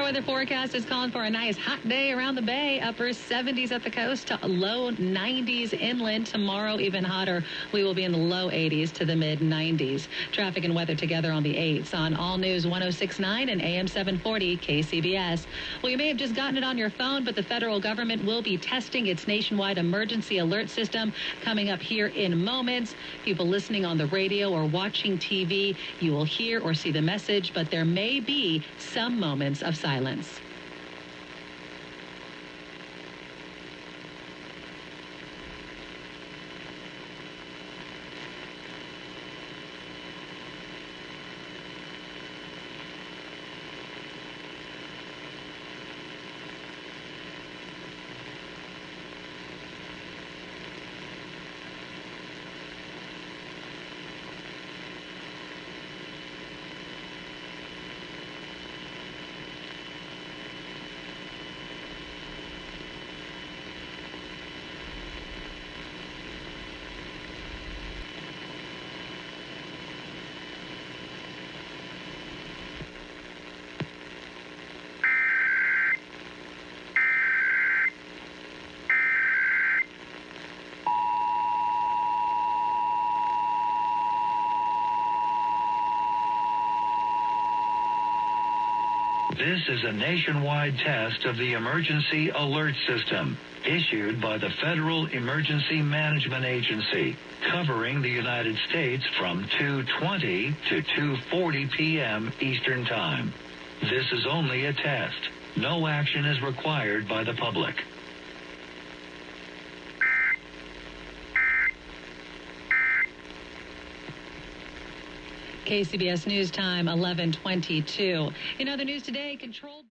weather forecast is calling for a nice hot day around the bay. Upper 70s at the coast to low 90s inland. Tomorrow, even hotter. We will be in the low 80s to the mid 90s. Traffic and weather together on the 8s on All News 106.9 and AM 740 KCBS. Well, you may have just gotten it on your phone, but the federal government will be testing its nationwide emergency alert system coming up here in moments. People listening on the radio or watching TV, you will hear or see the message, but there may be some moments of silence. This is a nationwide test of the Emergency Alert System, issued by the Federal Emergency Management Agency, covering the United States from 2:20 to 2:40 p.m. Eastern Time. This is only a test. No action is required by the public. KCBS News Time, 11:22. In other news today, controlled